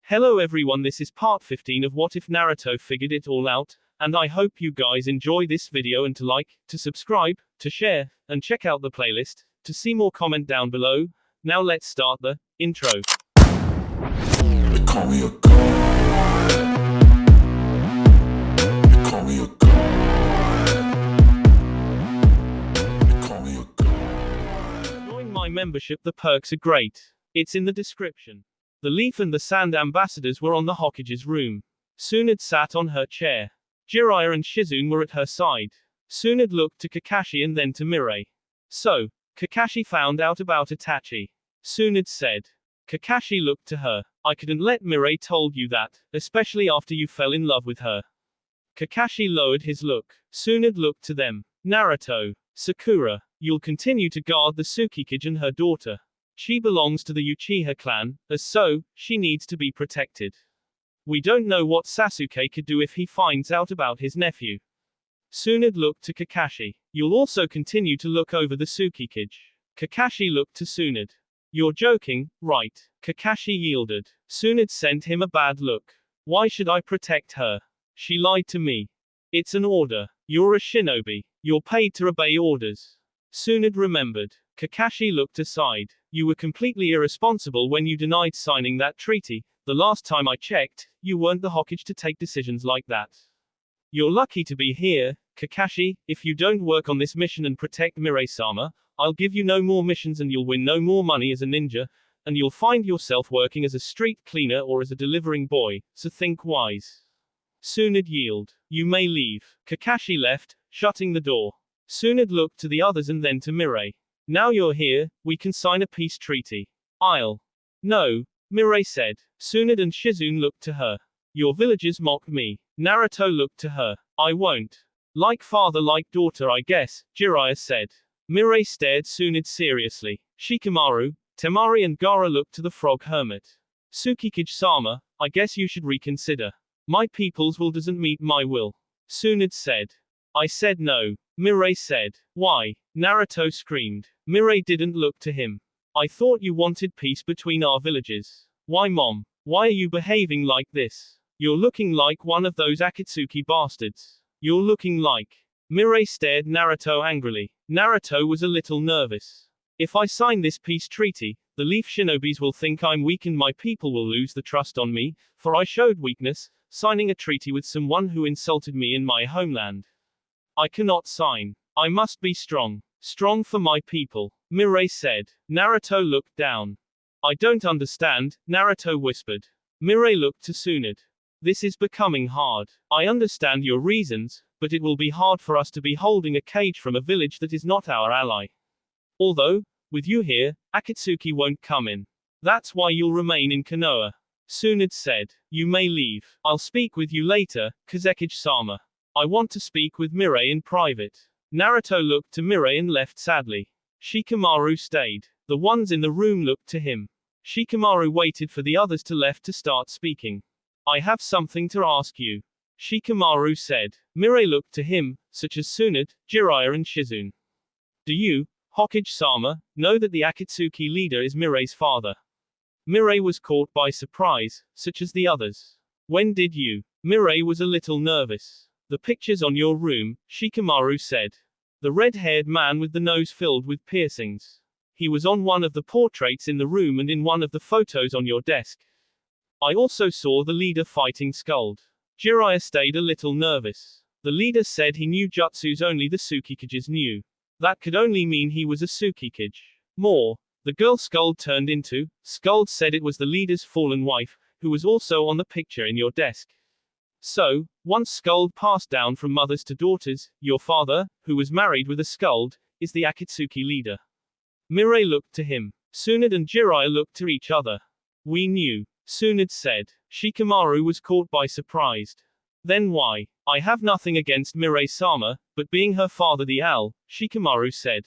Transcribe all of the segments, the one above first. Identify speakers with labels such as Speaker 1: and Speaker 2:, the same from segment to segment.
Speaker 1: Hello everyone, this is part 15 of What If Naruto Figured It All Out, and I hope you guys enjoy this video and to like, to subscribe, to share, and check out the playlist, to see more comment down below. Now let's start the intro.
Speaker 2: They call me a god. They call me a god. They call me a god.
Speaker 1: Join my membership, the perks are great. It's in the description. The Leaf and the Sand ambassadors were on the Hokage's room. Tsunade sat on her chair. Jiraiya and Shizune were at her side. Tsunade looked to Kakashi and then to Mirai. So, Kakashi found out about Itachi. Tsunade said. Kakashi looked to her. I couldn't let Mirai told you that, especially after you fell in love with her. Kakashi lowered his look. Tsunade looked to them. Naruto. Sakura. You'll continue to guard the Tsukikage and her daughter. She belongs to the Uchiha clan, as so, she needs to be protected. We don't know what Sasuke could do if he finds out about his nephew. Tsunade looked to Kakashi. You'll also continue to look over the Tsukikage. Kakashi looked to Tsunade. You're joking, right? Kakashi yielded. Tsunade sent him a bad look. Why should I protect her? She lied to me. It's an order. You're a shinobi. You're paid to obey orders. Tsunade remembered. Kakashi looked aside. You were completely irresponsible when you denied signing that treaty. The last time I checked, you weren't the Hokage to take decisions like that. You're lucky to be here, Kakashi. If you don't work on this mission and protect Mirai-sama, I'll give you no more missions and you'll win no more money as a ninja, and you'll find yourself working as a street cleaner or as a delivering boy, so think wise. Tsunade yielded. You may leave. Kakashi left, shutting the door. Tsunade looked to the others and then to Mirai. Now you're here, we can sign a peace treaty. No, Mirai said. Tsunade and Shizune looked to her. Your villagers mocked me. Naruto looked to her. I won't. Like father like daughter I guess, Jiraiya said. Mirai stared Tsunade seriously. Shikamaru, Temari and Gaara looked to the frog hermit. Tsukikage-sama, I guess you should reconsider. My people's will doesn't meet my will. Tsunade said. I said no. Mirai said. Why? Naruto screamed. Mirai didn't look to him. I thought you wanted peace between our villages. Why mom? Why are you behaving like this? You're looking like one of those Akatsuki bastards. You're looking like. Mirai stared Naruto angrily. Naruto was a little nervous. If I sign this peace treaty, the Leaf Shinobis will think I'm weak and my people will lose the trust on me, for I showed weakness, signing a treaty with someone who insulted me in my homeland. I cannot sign. I must be strong. Strong for my people. Mirai said. Naruto looked down. I don't understand, Naruto whispered. Mirai looked to Tsunade. This is becoming hard. I understand your reasons, but it will be hard for us to be holding a cage from a village that is not our ally. Although, with you here, Akatsuki won't come in. That's why you'll remain in Konoha. Tsunade said. You may leave. I'll speak with you later, Kazekage-sama. I want to speak with Mirai in private. Naruto looked to Mirai and left sadly. Shikamaru stayed. The ones in the room looked to him. Shikamaru waited for the others to left to start speaking. I have something to ask you. Shikamaru said. Mirai looked to him, such as Tsunade, Jiraiya and Shizune. Do you, Hokage-sama, know that the Akatsuki leader is Mirai's father? Mirai was caught by surprise, such as the others. When did you? Mirai was a little nervous. The pictures on your room, Shikamaru said. The red-haired man with the nose filled with piercings. He was on one of the portraits in the room and in one of the photos on your desk. I also saw the leader fighting Skuld. Jiraiya stayed a little nervous. The leader said he knew jutsus only the Tsukikages knew. That could only mean he was a Tsukikage. More, the girl Skuld turned into, Skuld said it was the leader's fallen wife, who was also on the picture in your desk. So, once Skuld passed down from mothers to daughters, your father, who was married with a Skuld, is the Akatsuki leader. Mirai looked to him. Tsunade and Jiraiya looked to each other. We knew. Tsunade said. Shikamaru was caught by surprise. Then why? I have nothing against Mirai-sama, but being her father the owl, Shikamaru said.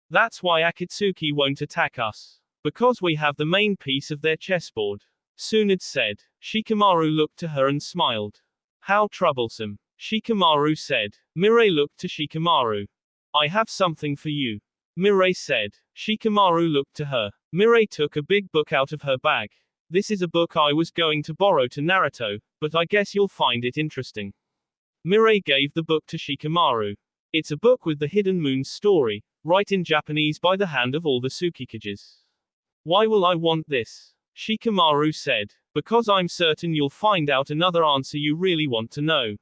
Speaker 1: That's why Akatsuki won't attack us. Because we have the main piece of their chessboard. Tsunade said. Shikamaru looked to her and smiled. How troublesome. Shikamaru said. Mirai looked to Shikamaru. I have something for you. Mirai said. Shikamaru looked to her. Mirai took a big book out of her bag. This is a book I was going to borrow to Naruto, but I guess you'll find it interesting. Mirai gave the book to Shikamaru. It's a book with the Hidden Moon story, right in Japanese by the hand of all the Tsukikages. Why will I want this? Shikamaru said. Because I'm certain you'll find out another answer you really want to know.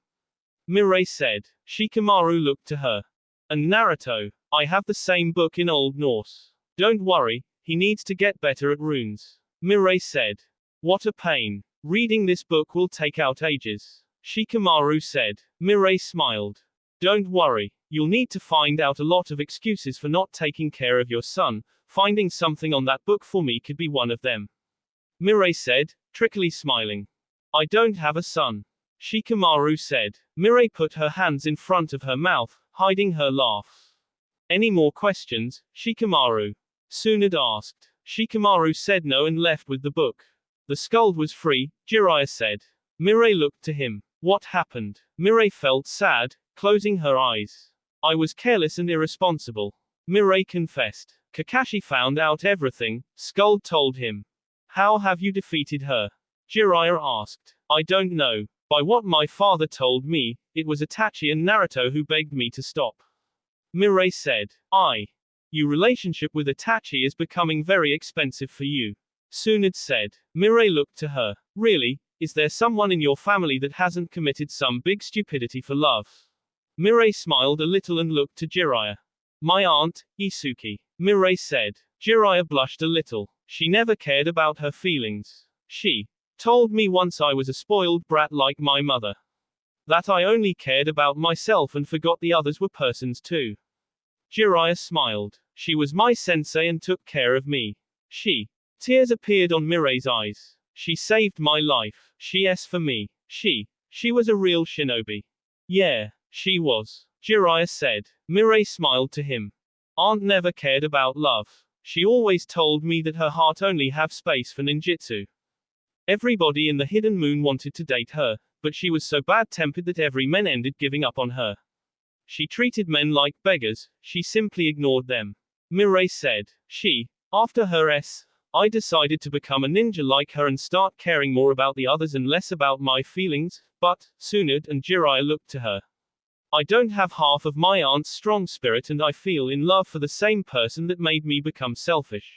Speaker 1: Mirai said. Shikamaru looked to her. And Naruto, I have the same book in Old Norse. Don't worry, he needs to get better at runes. Mirai said. What a pain. Reading this book will take out ages. Shikamaru said. Mirai smiled. Don't worry, you'll need to find out a lot of excuses for not taking care of your son. Finding something on that book for me could be one of them. Mirai said, trickily smiling. I don't have a son. Shikamaru said. Mirai put her hands in front of her mouth, hiding her laugh. Any more questions, Shikamaru? Tsunade asked. Shikamaru said no and left with the book. The skuld was free, Jiraiya said. Mirai looked to him. What happened? Mirai felt sad, closing her eyes. I was careless and irresponsible. Mirai confessed. Kakashi found out everything, Skuld told him. How have you defeated her? Jiraiya asked. I don't know. By what my father told me, it was Itachi and Naruto who begged me to stop. Mirai said. Your relationship with Itachi is becoming very expensive for you. Tsunade said. Mirai looked to her. Really, is there someone in your family that hasn't committed some big stupidity for love? Mirai smiled a little and looked to Jiraiya. My aunt, Isuki. Mirai said. Jiraiya blushed a little. She never cared about her feelings. She told me once I was a spoiled brat like my mother. That I only cared about myself and forgot the others were persons too. Jiraiya smiled. She was my sensei and took care of me. Tears appeared on Mirai's eyes. She saved my life. She's for me. She was a real shinobi. Yeah, she was. Jiraiya said. Mirai smiled to him. Aunt never cared about love. She always told me that her heart only have space for ninjutsu. Everybody in the Hidden Moon wanted to date her, but she was so bad-tempered that every man ended giving up on her. She treated men like beggars, she simply ignored them. Mirai said. After her I decided to become a ninja like her and start caring more about the others and less about my feelings, but, Tsunade and Jiraiya looked to her. I don't have half of my aunt's strong spirit and I feel in love for the same person that made me become selfish.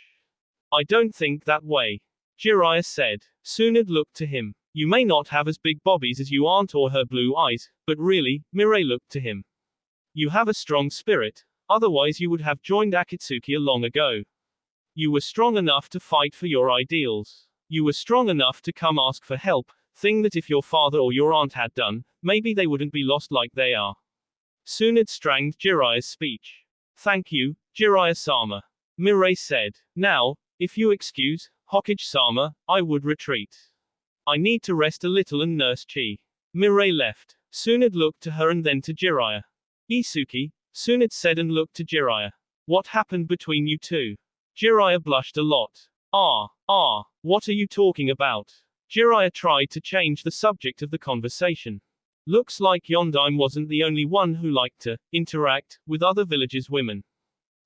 Speaker 1: I don't think that way. Jiraiya said. Tsunade looked to him. You may not have as big bobbies as your aunt or her blue eyes, but really, Mirai looked to him. You have a strong spirit, otherwise you would have joined Akatsuki long ago. You were strong enough to fight for your ideals. You were strong enough to come ask for help, thing that if your father or your aunt had done, maybe they wouldn't be lost like they are. Tsunade stranged Jiraiya's speech. Thank you, Jiraiya-sama. Mirai said. Now, if you excuse, Hokage-sama, I would retreat. I need to rest a little and nurse chi. Mirai left. Tsunade looked to her and then to Jiraiya. Isuki, Tsunade said and looked to Jiraiya. What happened between you two? Jiraiya blushed a lot. What are you talking about? Jiraiya tried to change the subject of the conversation. Looks like Yondaime wasn't the only one who liked to interact with other villages' women.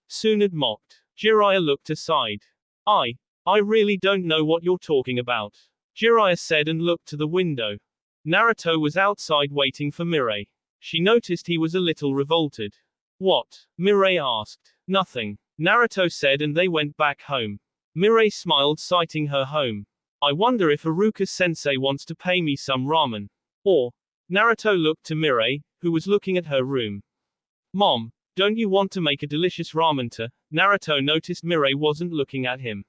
Speaker 1: Tsunade mocked. Jiraiya looked aside. I really don't know what you're talking about. Jiraiya said and looked to the window. Naruto was outside waiting for Mirai. She noticed he was a little revolted. What? Mirai asked. Nothing. Naruto said and they went back home. Mirai smiled citing her home. I wonder if Iruka-sensei wants to pay me some ramen. Or, Naruto looked to Mirai, who was looking at her room. Mom, don't you want to make a delicious ramen to? Naruto noticed Mirai wasn't looking at him.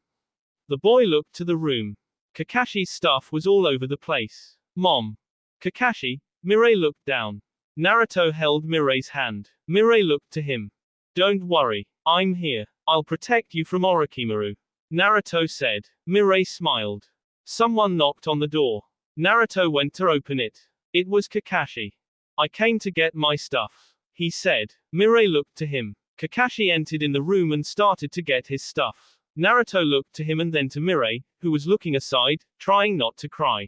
Speaker 1: The boy looked to the room. Kakashi's stuff was all over the place. Mom. Kakashi, Mirai looked down. Naruto held Mirai's hand. Mirai looked to him. Don't worry, I'm here. I'll protect you from Orochimaru. Naruto said. Mirai smiled. Someone knocked on the door. Naruto went to open it. It was Kakashi. I came to get my stuff, he said. Mirai looked to him. Kakashi entered in the room and started to get his stuff. Naruto looked to him and then to Mirai, who was looking aside, trying not to cry.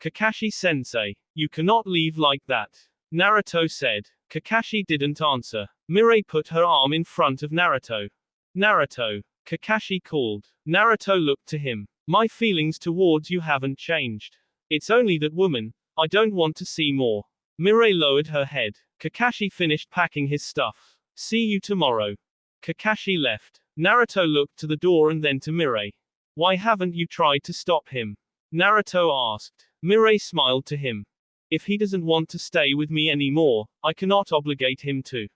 Speaker 1: Kakashi-sensei, you cannot leave like that, Naruto said. Kakashi didn't answer. Mirai put her arm in front of Naruto. Naruto, Kakashi called. Naruto looked to him. My feelings towards you haven't changed. It's only that woman, I don't want to see more. Mirai lowered her head. Kakashi finished packing his stuff. See you tomorrow. Kakashi left. Naruto looked to the door and then to Mirai. Why haven't you tried to stop him? Naruto asked. Mirai smiled to him. If he doesn't want to stay with me anymore, I cannot obligate him to.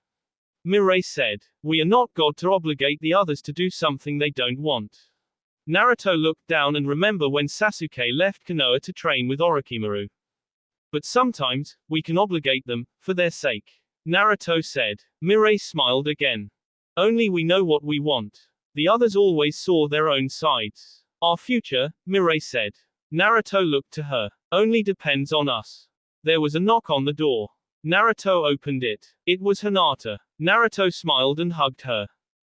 Speaker 1: Mirai said. We are not God to obligate the others to do something they don't want. Naruto looked down and remembered when Sasuke left Konoha to train with Orochimaru. But sometimes, we can obligate them, for their sake. Naruto said. Mirai smiled again. Only we know what we want. The others always saw their own sides. Our future, Mirai said. Naruto looked to her. Only depends on us. There was a knock on the door. Naruto opened it. It was Hinata. Naruto smiled and hugged her.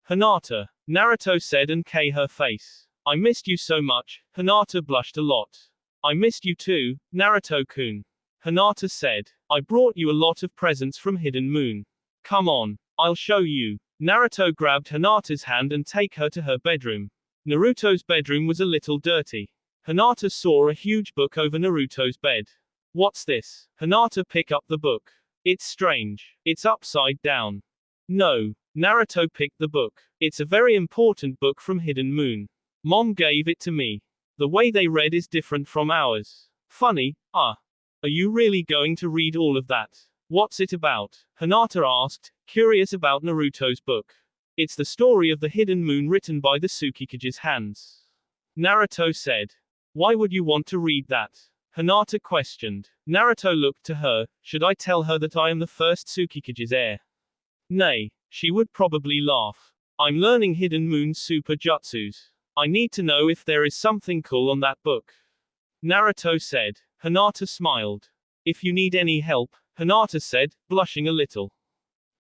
Speaker 1: Hinata. Naruto said and kissed her face. I missed you so much. Hinata blushed a lot. I missed you too, Naruto-kun. Hinata said. I brought you a lot of presents from Hidden Moon. Come on. I'll show you. Naruto grabbed Hinata's hand and take her to her bedroom. Naruto's bedroom was a little dirty. Hinata saw a huge book over Naruto's bed. What's this? Hinata picked up the book. It's strange. It's upside down. No. Naruto picked the book. It's a very important book from Hidden Moon. Mom gave it to me. The way they read is different from ours. Funny, Are you really going to read all of that? What's it about? Hinata asked, curious about Naruto's book. It's the story of the Hidden Moon written by the Tsukikage's hands. Naruto said. Why would you want to read that? Hinata questioned. Naruto looked to her. Should I tell her that I am the first Tsukikage's heir? Nay. She would probably laugh. I'm learning Hidden Moon super jutsus. I need to know if there is something cool on that book. Naruto said. Hinata smiled. If you need any help, Hinata said, blushing a little.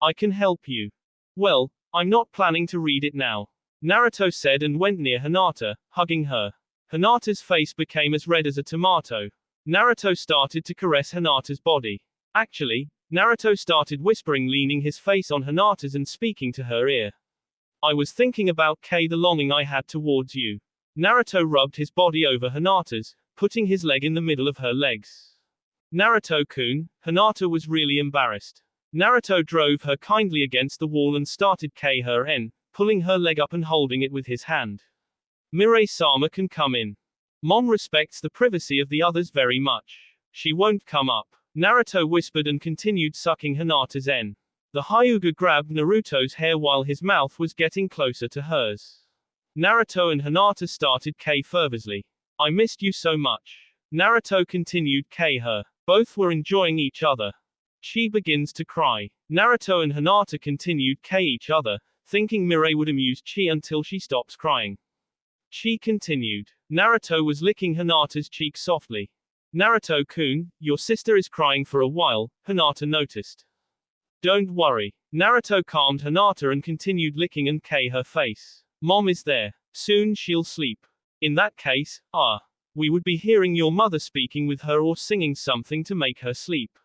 Speaker 1: I can help you. Well, I'm not planning to read it now. Naruto said and went near Hinata, hugging her. Hinata's face became as red as a tomato. Naruto started to caress Hinata's body. Actually, Naruto started whispering, leaning his face on Hinata's and speaking to her ear. I was thinking about the longing I had towards you. Naruto rubbed his body over Hinata's, putting his leg in the middle of her legs. Naruto-kun, Hinata was really embarrassed. Naruto drove her kindly against the wall and started her in, pulling her leg up and holding it with his hand. Mirai-sama can come in. Mom respects the privacy of the others very much. She won't come up. Naruto whispered and continued sucking Hinata's en. The Hyuga grabbed Naruto's hair while his mouth was getting closer to hers. Naruto and Hinata started fervently. I missed you so much. Naruto continued her. Both were enjoying each other. Chi begins to cry. Naruto and Hinata continued each other, thinking Mirai would amuse Chi until she stops crying. Chi continued. Naruto was licking Hinata's cheek softly. Naruto-kun, your sister is crying for a while, Hinata noticed. Don't worry. Naruto calmed Hinata and continued licking and her face. Mom is there. Soon she'll sleep. In that case, we would be hearing your mother speaking with her or singing something to make her sleep.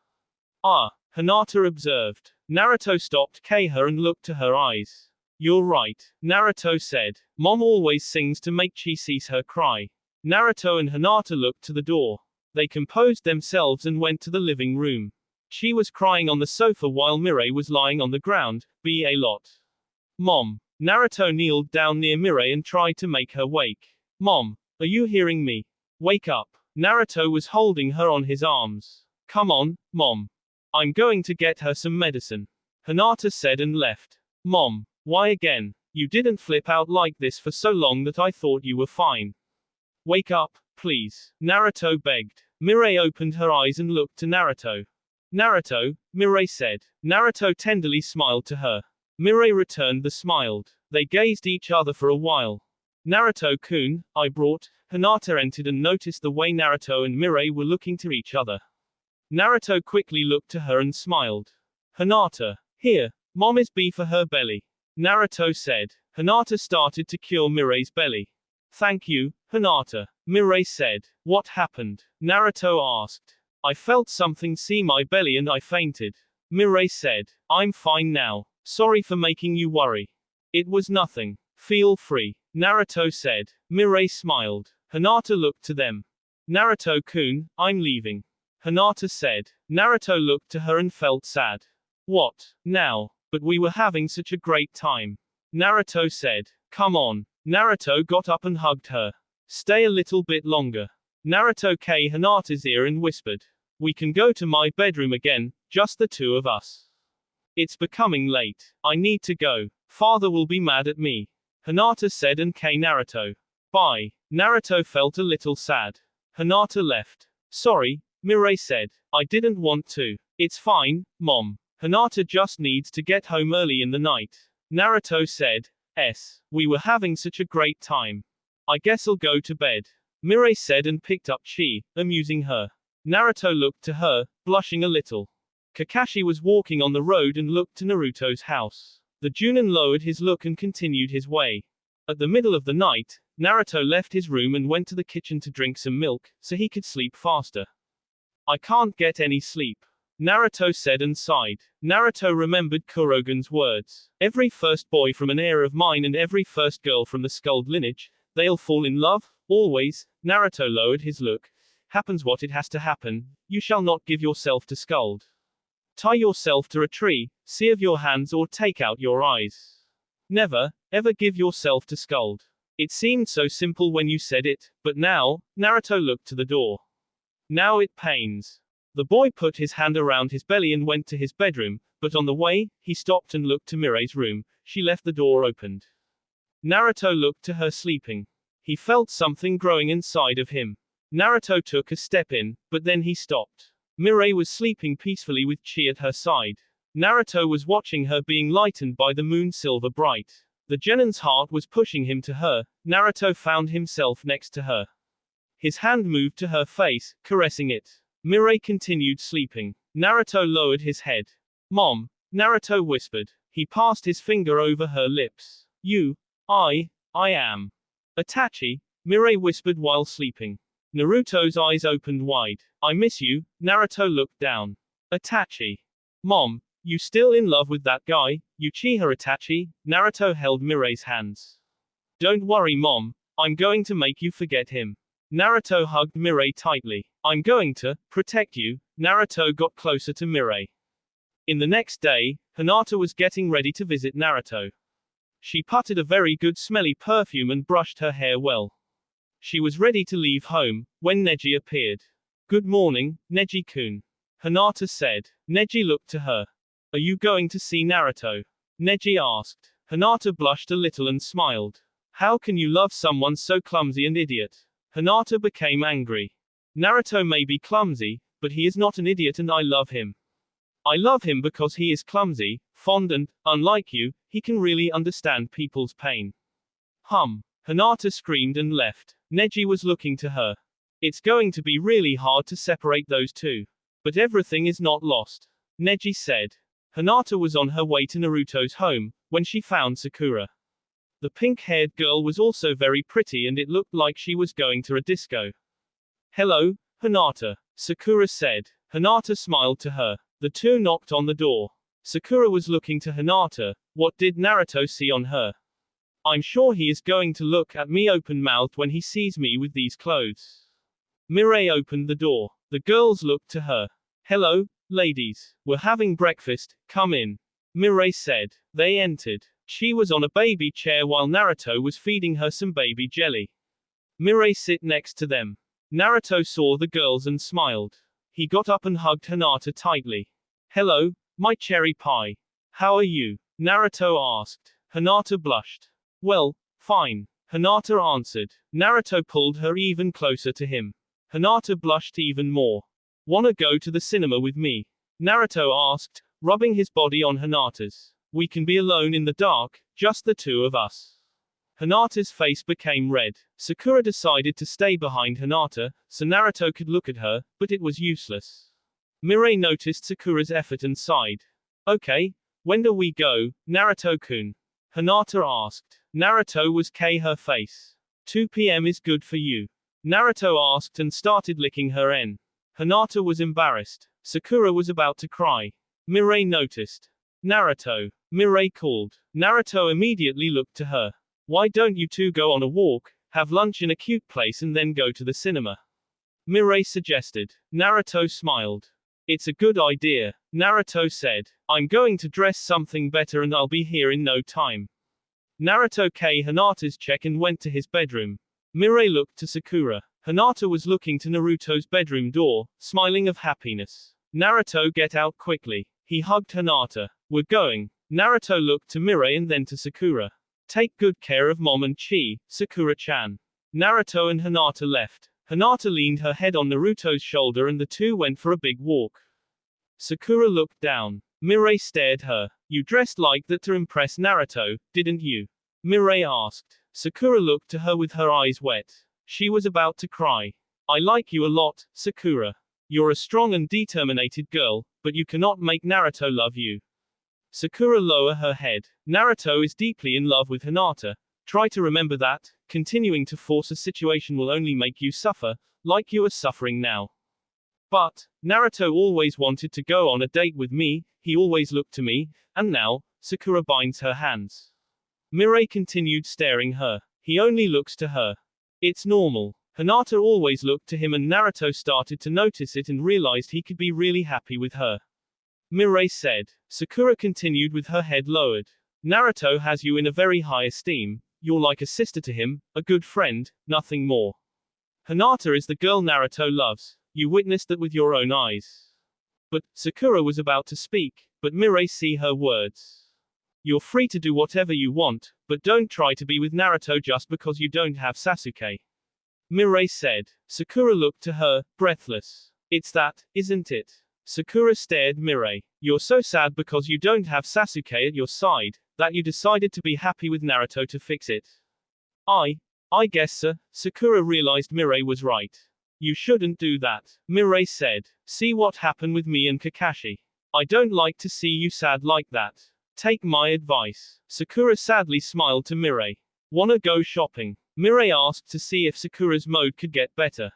Speaker 1: Hinata observed. Naruto stopped her and looked to her eyes. You're right. Naruto said. Mom always sings to make Chi cease her cry. Naruto and Hinata looked to the door. They composed themselves and went to the living room. She was crying on the sofa while Mirai was lying on the ground, a lot. Mom. Naruto kneeled down near Mirai and tried to make her wake. Mom. Are you hearing me? Wake up. Naruto was holding her on his arms. Come on, Mom. I'm going to get her some medicine. Hinata said and left. Mom. Why again? You didn't flip out like this for so long that I thought you were fine. Wake up, please. Naruto begged. Mirai opened her eyes and looked to Naruto. Naruto, Mirai said. Naruto tenderly smiled to her. Mirai returned the smile. They gazed each other for a while. Naruto-kun, I brought. Hinata entered and noticed the way Naruto and Mirai were looking to each other. Naruto quickly looked to her and smiled. Hinata. Here. Mom is for her belly. Naruto said. Hinata started to cure Mirai's belly. Thank you, Hinata. Mirai said. What happened? Naruto asked. I felt something see my belly and I fainted. Mirai said. I'm fine now. Sorry for making you worry. It was nothing. Feel free. Naruto said. Mirai smiled. Hinata looked to them. Naruto-kun, I'm leaving. Hinata said. Naruto looked to her and felt sad. What, now? But we were having such a great time. Naruto said. Come on. Naruto got up and hugged her. Stay a little bit longer. Naruto kissed Hinata's ear and whispered. We can go to my bedroom again, just the two of us. It's becoming late. I need to go. Father will be mad at me. Hinata said and kissed Naruto. Bye. Naruto felt a little sad. Hinata left. Sorry, Mirai said. I didn't want to. It's fine, Mom. Hinata just needs to get home early in the night. Naruto said. We were having such a great time. I guess I'll go to bed. Mirai said and picked up Chi, amusing her. Naruto looked to her, blushing a little. Kakashi was walking on the road and looked to Naruto's house. The Junin lowered his look and continued his way. At the middle of the night, Naruto left his room and went to the kitchen to drink some milk, so he could sleep faster. I can't get any sleep. Naruto said and sighed. Naruto remembered Kurogen's words. Every first boy from an era of mine and every first girl from the Skulled lineage, they'll fall in love, always. Naruto lowered his look. Happens what it has to happen, you shall not give yourself to Skulled. Tie yourself to a tree, sear your hands or take out your eyes. Never, ever give yourself to Skulled. It seemed so simple when you said it, but now, Naruto looked to the door. Now it pains. The boy put his hand around his belly and went to his bedroom, but on the way, he stopped and looked to Mirai's room. She left the door opened. Naruto looked to her sleeping. He felt something growing inside of him. Naruto took a step in, but then he stopped. Mirai was sleeping peacefully with Chi at her side. Naruto was watching her being lightened by the moon silver bright. The Genin's heart was pushing him to her. Naruto found himself next to her. His hand moved to her face, caressing it. Mirai continued sleeping. Naruto lowered his head. Mom, Naruto whispered. He passed his finger over her lips. I am. Itachi, Mirai whispered while sleeping. Naruto's eyes opened wide. I miss you. Naruto looked down. Itachi. Mom, you still in love with that guy, Uchiha Itachi? Naruto held Mirai's hands. Don't worry Mom, I'm going to make you forget him. Naruto hugged Mirai tightly. I'm going to protect you. Naruto got closer to Mirai. In the next day, Hinata was getting ready to visit Naruto. She putted a very good smelly perfume and brushed her hair well. She was ready to leave home, when Neji appeared. Good morning, Neji-kun. Hinata said. Neji looked to her. Are you going to see Naruto? Neji asked. Hinata blushed a little and smiled. How can you love someone so clumsy and idiot? Hinata became angry. Naruto may be clumsy, but he is not an idiot and I love him. I love him because he is clumsy, fond and, unlike you, he can really understand people's pain. Hinata screamed and left. Neji was looking to her. It's going to be really hard to separate those two. But everything is not lost. Neji said. Hinata was on her way to Naruto's home, when she found Sakura. The pink-haired girl was also very pretty and it looked like she was going to a disco. Hello, Hinata, Sakura said. Hinata smiled to her. The two knocked on the door. Sakura was looking to Hinata. What did Naruto see on her? I'm sure he is going to look at me open-mouthed when he sees me with these clothes. Mirai opened the door. The girls looked to her. Hello, ladies. We're having breakfast, come in. Mirai said. They entered. She was on a baby chair while Naruto was feeding her some baby jelly. Mirai sit next to them. Naruto saw the girls and smiled. He got up and hugged Hinata tightly. Hello, my cherry pie. How are you? Naruto asked. Hinata blushed. Well, fine. Hinata answered. Naruto pulled her even closer to him. Hinata blushed even more. Wanna go to the cinema with me? Naruto asked, rubbing his body on Hinata's. We can be alone in the dark, just the two of us. Hinata's face became red. Sakura decided to stay behind Hinata, so Naruto could look at her, but it was useless. Mirai noticed Sakura's effort and sighed. Okay, when do we go, Naruto-kun? Hinata asked. Naruto was her face. 2 p.m. is good for you. Naruto asked and started licking her en. Hinata was embarrassed. Sakura was about to cry. Mirai noticed. Naruto. Mirai called. Naruto immediately looked to her. Why don't you two go on a walk? Have lunch in a cute place and then go to the cinema. Mirai suggested. Naruto smiled. It's a good idea, Naruto said. I'm going to dress something better and I'll be here in no time. Naruto K Hinata's check and went to his bedroom. Mirai looked to Sakura. Hinata was looking to Naruto's bedroom door, smiling of happiness. Naruto, get out quickly. He hugged Hinata. We're going. Naruto looked to Mirai and then to Sakura. Take good care of Mom and Chi, Sakura-chan. Naruto and Hinata left. Hinata leaned her head on Naruto's shoulder and the two went for a big walk. Sakura looked down. Mirai stared her. You dressed like that to impress Naruto, didn't you? Mirai asked. Sakura looked to her with her eyes wet. She was about to cry. I like you a lot, Sakura. You're a strong and determined girl, but you cannot make Naruto love you. Sakura lowered her head. Naruto is deeply in love with Hinata. Try to remember that. Continuing to force a situation will only make you suffer, like you are suffering now. But, Naruto always wanted to go on a date with me, he always looked to me, and now, Sakura binds her hands. Mirai continued staring her. He only looks to her. It's normal. Hinata always looked to him and Naruto started to notice it and realized he could be really happy with her. Mirai said. Sakura continued with her head lowered. Naruto has you in a very high esteem. You're like a sister to him, a good friend, nothing more. Hinata is the girl Naruto loves. You witnessed that with your own eyes. But, Sakura was about to speak, but Mirai see her words. You're free to do whatever you want, but don't try to be with Naruto just because you don't have Sasuke. Mirai said. Sakura looked to her, breathless. It's that, isn't it? Sakura stared Mirai. You're so sad because you don't have Sasuke at your side, that you decided to be happy with Naruto to fix it. I guess so. Sakura realized Mirai was right. You shouldn't do that. Mirai said. See what happened with me and Kakashi. I don't like to see you sad like that. Take my advice. Sakura sadly smiled to Mirai. Wanna go shopping? Mirai asked to see if Sakura's mood could get better.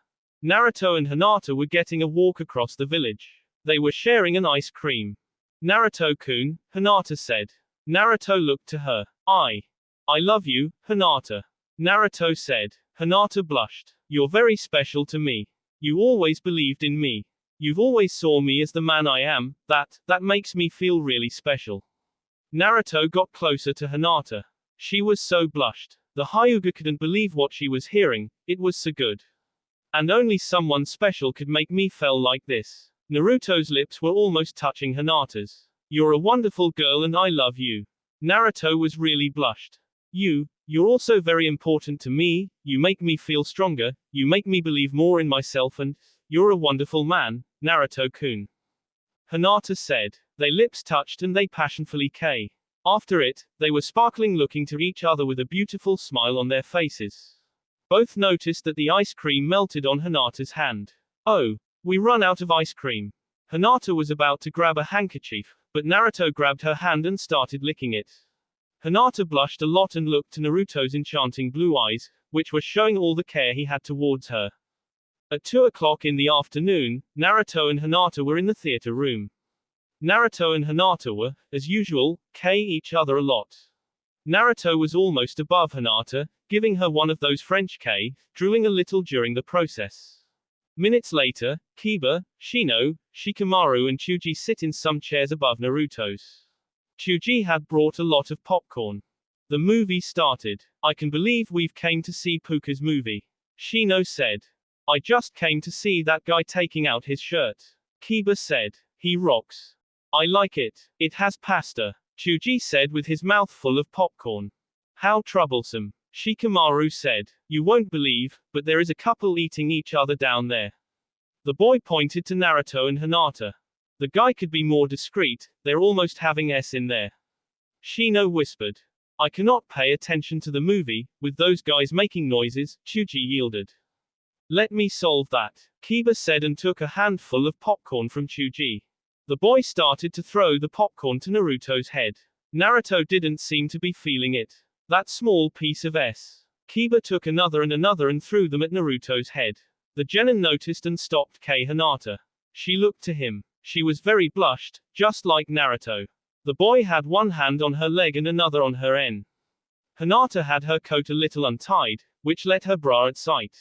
Speaker 1: Naruto and Hinata were getting a walk across the village. They were sharing an ice cream. Naruto-kun, Hinata said. Naruto looked to her. I love you, Hinata. Naruto said. Hinata blushed. You're very special to me. You always believed in me. You've always saw me as the man I am, that makes me feel really special. Naruto got closer to Hinata. She was so blushed. The Hyuga couldn't believe what she was hearing, it was so good. And only someone special could make me feel like this. Naruto's lips were almost touching Hinata's. You're a wonderful girl and I love you. Naruto was really blushed. You're also very important to me, you make me feel stronger, you make me believe more in myself and, you're a wonderful man, Naruto-kun. Hinata said. Their lips touched and they passionately kissed. After it, they were sparkling looking to each other with a beautiful smile on their faces. Both noticed that the ice cream melted on Hinata's hand. Oh, we run out of ice cream. Hinata was about to grab a handkerchief, but Naruto grabbed her hand and started licking it. Hinata blushed a lot and looked to Naruto's enchanting blue eyes, which were showing all the care he had towards her. At 2 o'clock in the afternoon, Naruto and Hinata were in the theater room. Naruto and Hinata were, as usual, kissing each other a lot. Naruto was almost above Hinata, giving her one of those French kisses, drooling a little during the process. Minutes later, Kiba, Shino, Shikamaru and Chuji sit in some chairs above Naruto's. Chuji had brought a lot of popcorn. The movie started. I can believe we've came to see Puka's movie. Shino said. I just came to see that guy taking out his shirt. Kiba said. He rocks. I like it. It has pasta. Chuji said with his mouth full of popcorn. How troublesome. Shikamaru said. You won't believe, but there is a couple eating each other down there. The boy pointed to Naruto and Hinata. The guy could be more discreet, they're almost having S in there. Shino whispered. I cannot pay attention to the movie, with those guys making noises, Chuji yielded. Let me solve that, Kiba said and took a handful of popcorn from Chuji. The boy started to throw the popcorn to Naruto's head. Naruto didn't seem to be feeling it. That small piece of S. Kiba took another and threw them at Naruto's head. The genin noticed and stopped Hinata. She looked to him. She was very blushed, just like Naruto. The boy had one hand on her leg and another on her en. Hinata had her coat a little untied, which let her bra at sight.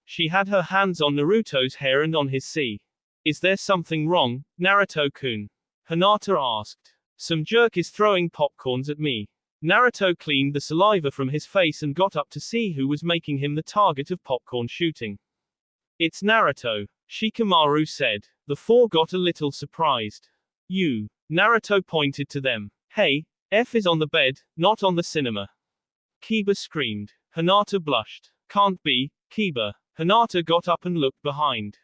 Speaker 1: She had her hands on Naruto's hair and on his sea. Is there something wrong, Naruto-kun? Hinata asked. Some jerk is throwing popcorns at me. Naruto cleaned the saliva from his face and got up to see who was making him the target of popcorn shooting. It's Naruto, Shikamaru said. The four got a little surprised. You. Naruto pointed to them. Hey, F is on the bed, not on the cinema. Kiba screamed. Hinata blushed. Can't be, Kiba. Hinata got up and looked behind.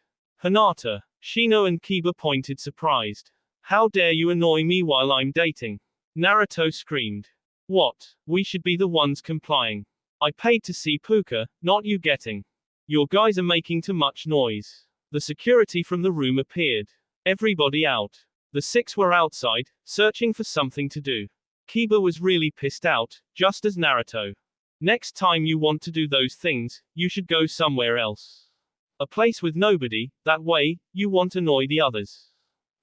Speaker 1: Hinata. Shino and Kiba pointed surprised. How dare you annoy me while I'm dating? Naruto screamed. What? We should be the ones complying. I paid to see Puka, not you getting. Your guys are making too much noise. The security from the room appeared. Everybody out. The six were outside, searching for something to do. Kiba was really pissed out, just as Naruto. Next time you want to do those things, you should go somewhere else. A place with nobody, that way, you won't annoy the others.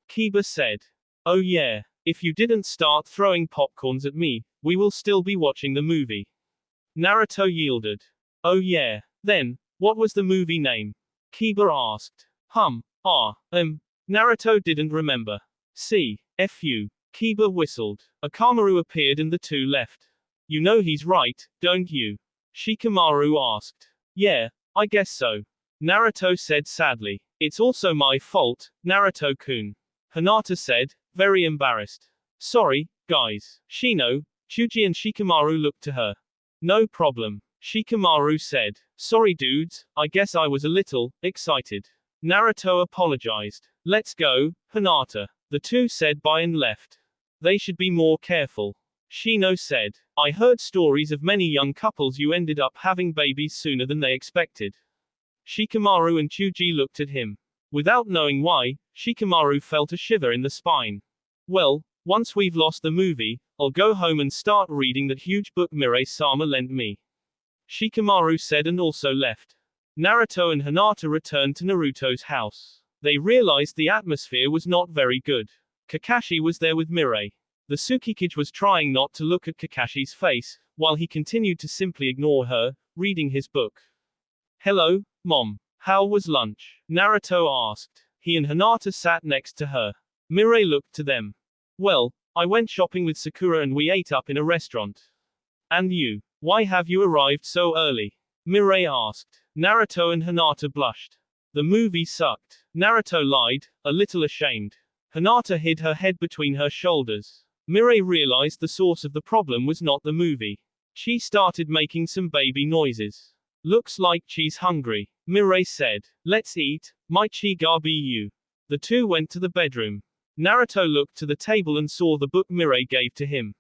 Speaker 1: Kiba said. Oh yeah, if you didn't start throwing popcorns at me, we will still be watching the movie. Naruto yielded. Oh yeah, then, what was the movie name? Kiba asked. Naruto didn't remember. Fu. Kiba whistled. Akamaru appeared and the two left. You know he's right, don't you? Shikamaru asked. Yeah, I guess so. Naruto said sadly. It's also my fault, Naruto-kun. Hinata said, very embarrassed. Sorry, guys. Shino, Chuji and Shikamaru looked to her. No problem. Shikamaru said. Sorry dudes, I guess I was a little excited. Naruto apologized. Let's go, Hinata. The two said bye and left. They should be more careful. Shino said. I heard stories of many young couples who ended up having babies sooner than they expected. Shikamaru and Chuji looked at him. Without knowing why, Shikamaru felt a shiver in the spine. Well, once we've lost the movie, I'll go home and start reading that huge book Mirai-sama lent me. Shikamaru said and also left. Naruto and Hinata returned to Naruto's house. They realized the atmosphere was not very good. Kakashi was there with Mirai. The Tsukikage was trying not to look at Kakashi's face, while he continued to simply ignore her, reading his book. Hello, Mom. How was lunch? Naruto asked. He and Hinata sat next to her. Mirai looked to them. Well, I went shopping with Sakura and we ate up in a restaurant. And you? Why have you arrived so early? Mirai asked. Naruto and Hinata blushed. The movie sucked. Naruto lied, a little ashamed. Hinata hid her head between her shoulders. Mirai realized the source of the problem was not the movie. She started making some baby noises. Looks like she's hungry. Mirai said. Let's eat, might she ga be you. The two went to the bedroom. Naruto looked to the table and saw the book Mirai gave to him.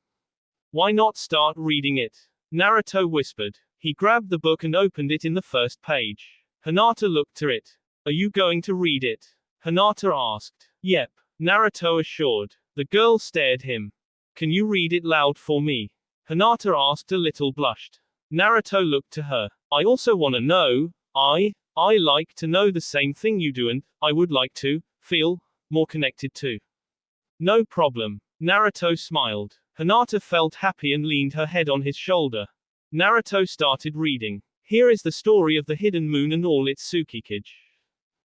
Speaker 1: Why not start reading it? Naruto whispered. He grabbed the book and opened it in the first page. Hinata looked to it. Are you going to read it? Hinata asked. Yep. Naruto assured. The girl stared him. Can you read it loud for me? Hinata asked, a little blushed. Naruto looked to her. I also want to know. I like to know the same thing you do and I would like to feel more connected to. No problem. Naruto smiled. Hinata felt happy and leaned her head on his shoulder. Naruto started reading. Here is the story of the hidden moon and all its Tsukikage.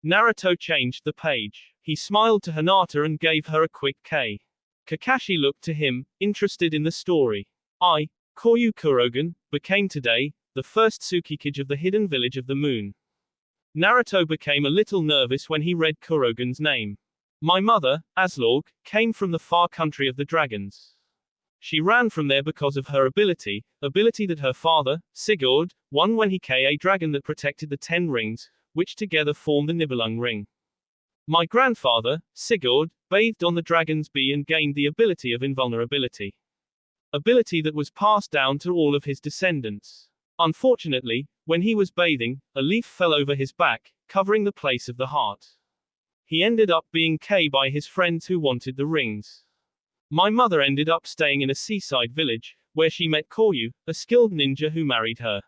Speaker 1: Naruto changed the page. He smiled to Hinata and gave her a quick K. Kakashi looked to him, interested in the story. Koryu Kurogen, became today, the first Tsukikage of the hidden village of the moon. Naruto became a little nervous when he read Kurogen's name. My mother, Aslaug, came from the far country of the dragons. She ran from there because of her ability that her father, Sigurd, won when he killed a dragon that protected the 10 rings, which together form the Nibelung ring. My grandfather, Sigurd, bathed on the dragon's bee and gained the ability of invulnerability. Ability that was passed down to all of his descendants. Unfortunately, when he was bathing, a leaf fell over his back, covering the place of the heart. He ended up being killed by his friends who wanted the rings. My mother ended up staying in a seaside village, where she met Koryu, a skilled ninja who married her.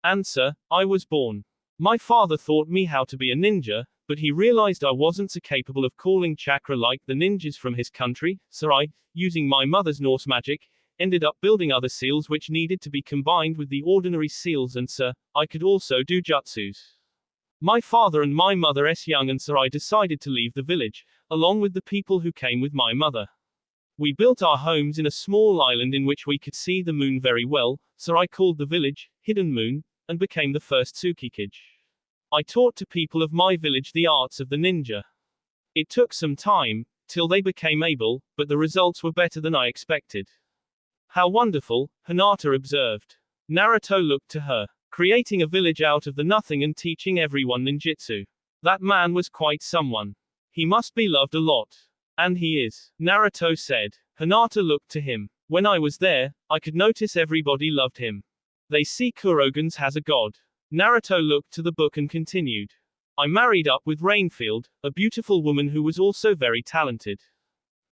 Speaker 1: Answer, I was born. My father taught me how to be a ninja, but he realized I wasn't so capable of calling chakra like the ninjas from his country, so I, using my mother's Norse magic, ended up building other seals which needed to be combined with the ordinary seals, and sir, I could also do jutsus. My father and my mother's young, and sir, I decided to leave the village, along with the people who came with my mother. We built our homes in a small island in which we could see the moon very well, so I called the village Hidden Moon, and became the first Tsukikage. I taught to people of my village the arts of the ninja. It took some time, till they became able, but the results were better than I expected. How wonderful, Hinata observed. Naruto looked to her. Creating a village out of the nothing and teaching everyone ninjutsu. That man was quite someone. He must be loved a lot. And he is, Naruto said. Hinata looked to him. When I was there, I could notice everybody loved him. They see Kurogans has a god. Naruto looked to the book and continued. I married up with Rainfield, a beautiful woman who was also very talented.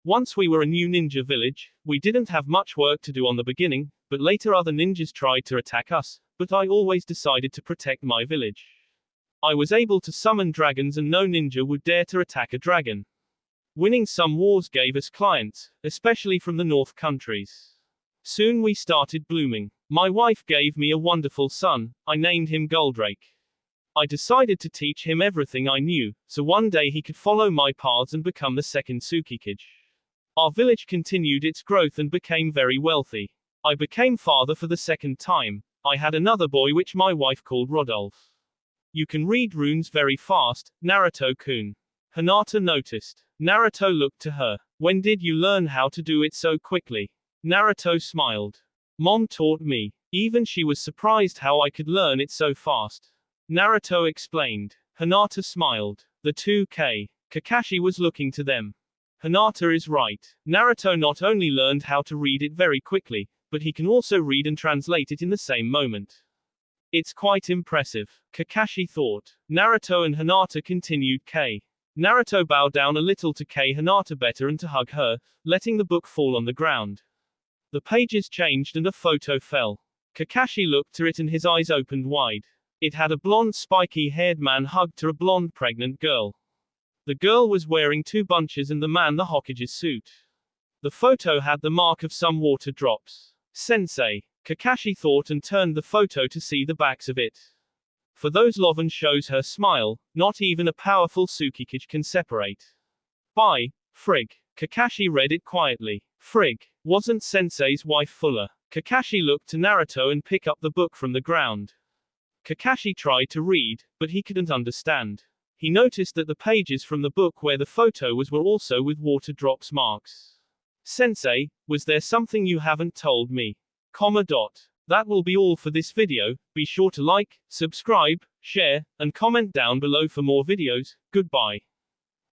Speaker 1: Once we were a new ninja village, we didn't have much work to do on the beginning, but later other ninjas tried to attack us, but I always decided to protect my village. I was able to summon dragons and no ninja would dare to attack a dragon. Winning some wars gave us clients, especially from the North countries. Soon we started blooming. My wife gave me a wonderful son, I named him Goldrake. I decided to teach him everything I knew, so one day he could follow my paths and become the second Tsukikage. Our village continued its growth and became very wealthy. I became father for the second time. I had another boy which my wife called Rodolphe. You can read runes very fast, Naruto-kun. Hinata noticed. Naruto looked to her. When did you learn how to do it so quickly? Naruto smiled. Mom taught me. Even she was surprised how I could learn it so fast. Naruto explained. Hinata smiled. The 2K. Kakashi was looking to them. Hinata is right. Naruto not only learned how to read it very quickly, but he can also read and translate it in the same moment. It's quite impressive, Kakashi thought. Naruto and Hinata continued K. Naruto bowed down a little to K Hinata better and to hug her, letting the book fall on the ground. The pages changed and a photo fell. Kakashi looked to it and his eyes opened wide. It had a blonde spiky-haired man hugged to a blonde pregnant girl. The girl was wearing 2 bunches and the man the Hokage's suit. The photo had the mark of some water drops. Sensei, Kakashi thought and turned the photo to see the backs of it. For those Loven shows her smile, not even a powerful Tsukikage can separate. By Frig. Kakashi read it quietly. Frig. Wasn't Sensei's wife fuller? Kakashi looked to Naruto and picked up the book from the ground. Kakashi tried to read, but he couldn't understand. He noticed that the pages from the book where the photo was were also with water drops marks. Sensei, was there something you haven't told me? That will be all for this video. Be sure to like, subscribe, share, and comment down below for more videos. Goodbye.